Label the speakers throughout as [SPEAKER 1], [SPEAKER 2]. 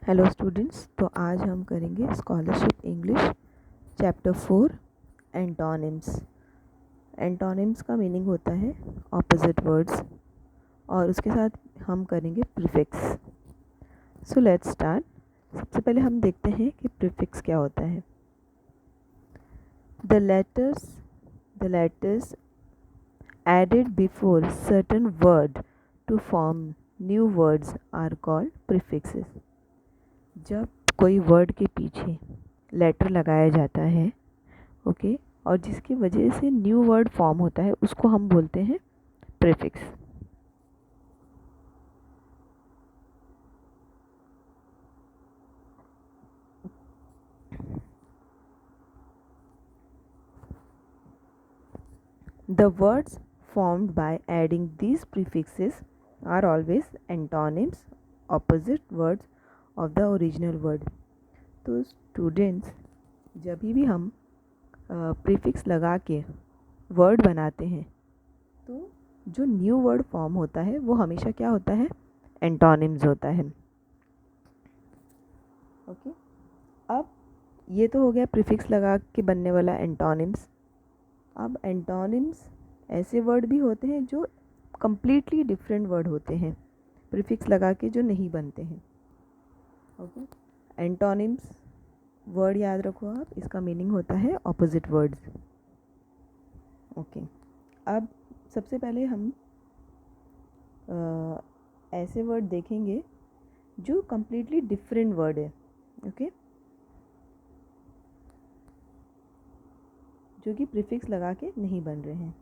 [SPEAKER 1] Hello students, तो आज हम करेंगे scholarship English chapter 4 antonyms. Antonyms का मीनिंग होता है ऑपोजिट वर्ड्स और उसके साथ हम करेंगे प्रीफिक्स। So let's start. सबसे पहले हम देखते हैं कि प्रीफिक्स क्या होता है। The letters added before certain word to form new words are called prefixes. जब कोई वर्ड के पीछे लेटर लगाया जाता है, ओके, और जिसकी वजह से न्यू वर्ड फॉर्म होता है, उसको हम बोलते हैं prefix. The words formed by adding these prefixes are always antonyms, opposite words of the original word. तो स्टूडेंट्स, जब भी हम प्रीफिक्स लगा के वर्ड बनाते हैं तो जो न्यू वर्ड फॉर्म होता है वो हमेशा क्या होता है, एंटोनिम्स होता है। ओके, अब ये तो हो गया प्रीफिक्स लगा के बनने वाला एंटोनिम्स। अब एंटोनिम्स ऐसे वर्ड भी होते हैं जो कम्प्लीटली डिफरेंट वर्ड होते हैं, प्रीफिक्स लगा के जो नहीं बनते हैं। ओके, एंटोनिम्स वर्ड याद रखो आप, इसका मीनिंग होता है ऑपोजिट वर्ड्स। ओके, अब सबसे पहले हम ऐसे वर्ड देखेंगे जो कम्प्लीटली डिफरेंट वर्ड है। ओके, जो कि प्रीफिक्स लगा के नहीं बन रहे हैं।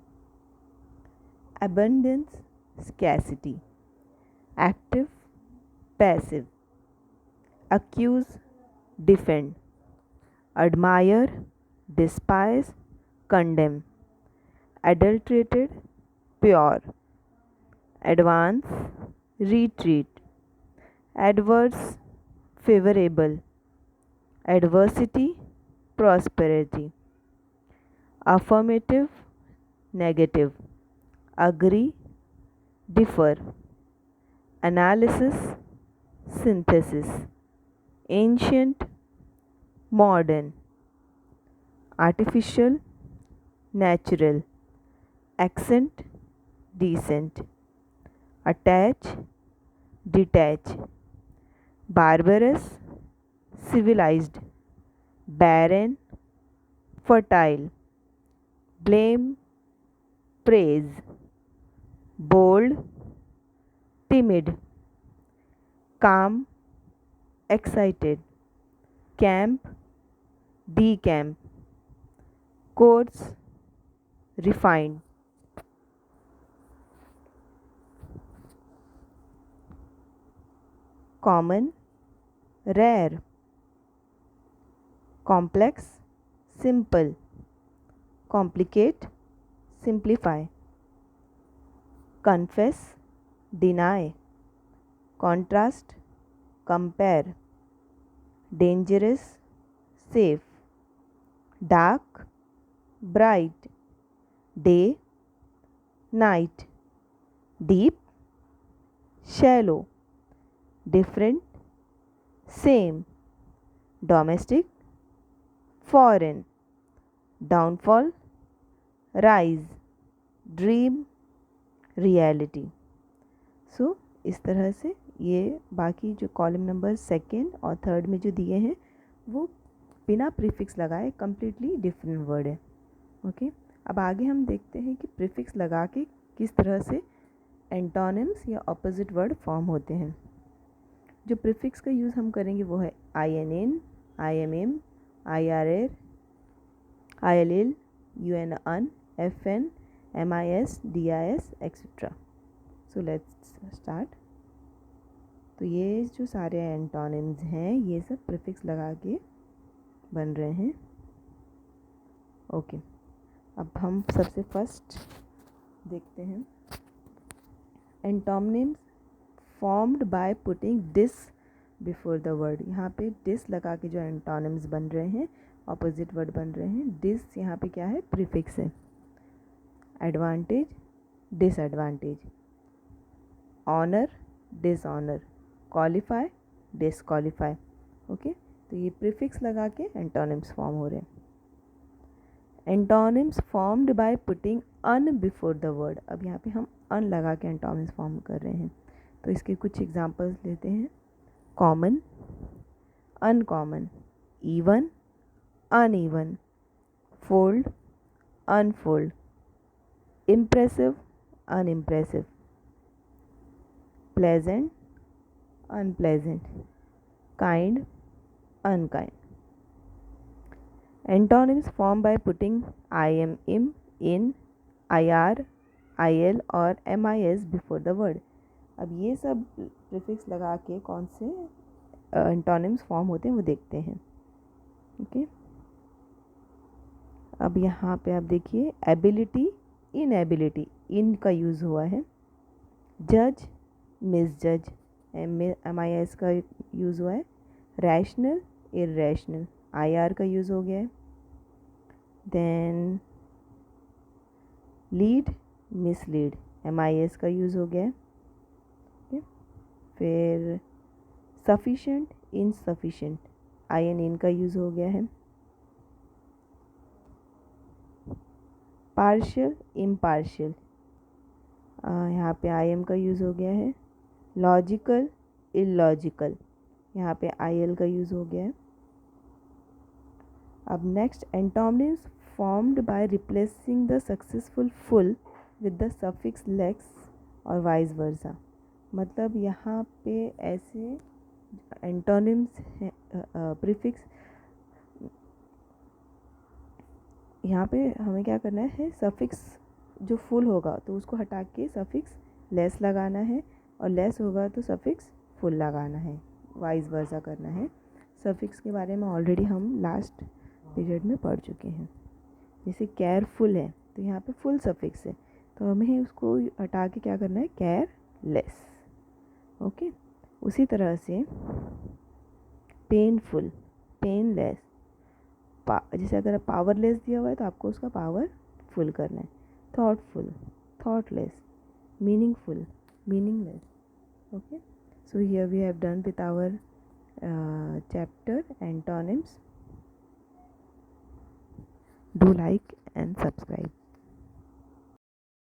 [SPEAKER 1] abundance, scarcity, active, passive, accuse, defend, admire, despise, condemn, adulterated, pure, advance, retreat, adverse, favorable, adversity, prosperity, affirmative, negative, agree, differ, analysis, synthesis, ancient, modern, artificial, natural, accent, decent, attach, detach, barbarous, civilized, barren, fertile, blame, praise, bold, timid, calm, excited, camp, decamp, coarse, refined. Common, rare, complex, simple, complicate, simplify, confess, deny, contrast, compare, dangerous, safe, dark, bright, day, night, deep, shallow, different, same, domestic, foreign, downfall, rise, dream, reality. So इस तरह से ये बाकी जो column number second और third में जो दिए हैं वो बिना प्रीफिक्स लगाए कम्प्लीटली डिफरेंट वर्ड है। ओके, अब आगे हम देखते हैं कि प्रीफिक्स लगा के किस तरह से एंटोनिम्स या ऑपोजिट वर्ड फॉर्म होते हैं। जो प्रीफिक्स का यूज़ हम करेंगे वो है INN, IMM, IRR, ILL, UN, FN, MIS, DIS, etcetera. So let's start. तो ये जो सारे एंटोनिम्स हैं ये सब प्रीफिक्स लगा के बन रहे हैं। ओके, अब हम सबसे फर्स्ट देखते हैं antonyms formed by putting dis before the word. यहाँ पे डिस लगा के जो एंटोनिम्स बन रहे हैं, ऑपोजिट वर्ड बन रहे हैं। डिस यहाँ पे क्या है, प्रीफिक्स है। Advantage, disadvantage, honour, dishonour, qualify, disqualify. Okay, तो ये प्रीफिक्स लगा के एंटोनिम्स फॉर्म हो रहे हैं। Antonyms formed by putting un before the word. अब यहाँ पे हम अन लगा के एंटोनिम्स फॉर्म कर रहे हैं, तो इसके कुछ एग्जांपल्स लेते हैं। Common, uncommon, even, uneven, fold, unfold, impressive, unimpressive, pleasant, unpleasant, kind, unkind. Antonyms formed by putting im, in, ir, il और mis before the word. अब ये सब प्रीफिक्स लगा के कौन से एंटोनिम्स फॉर्म होते हैं वो देखते हैं। ओके, अब यहाँ पे आप देखिए एबिलिटी, इनएबिलिटी, इन का यूज़ हुआ है। जज, मिसजज, MIS का यूज़ हुआ है। रैशनल, इरेशनल, IR का यूज़ हो गया है। देन लीड, मिसलीड, MIS का यूज़ हो गया है। फिर सफिशेंट, इनसफिशेंट, IN का यूज़ हो गया है। पार्शियल, इम्पार्शियल, यहाँ पे IM का यूज़ हो गया है। लॉजिकल, इलॉजिकल, यहाँ पे IL का यूज़ हो गया है। अब next, antonyms formed by replacing the successful full with the suffix less और वाइस वर्सा। मतलब यहाँ पे ऐसे एंटोनिम्स हैं, प्रीफिक्स, यहाँ पे हमें क्या करना है, सफिक्स जो फुल होगा तो उसको हटा के सफिक्स लेस लगाना है, और लेस होगा तो सफिक्स फुल लगाना है, वाइस वर्सा करना है। सफिक्स के बारे में ऑलरेडी हम लास्ट पीरियड में पढ़ चुके हैं। जैसे केयरफुल है तो यहाँ पे फुल सफिक्स है, तो हमें उसको हटा के क्या करना है, केयरलेस। ओके, उसी तरह से पेनफुल, पेनलेस, जैसे अगर पावरलेस दिया हुआ है तो आपको उसका पावर फुल करना है। Thoughtful, thoughtless, meaningful, meaningless. Okay, so here we have done with our chapter antonyms. Do like and subscribe.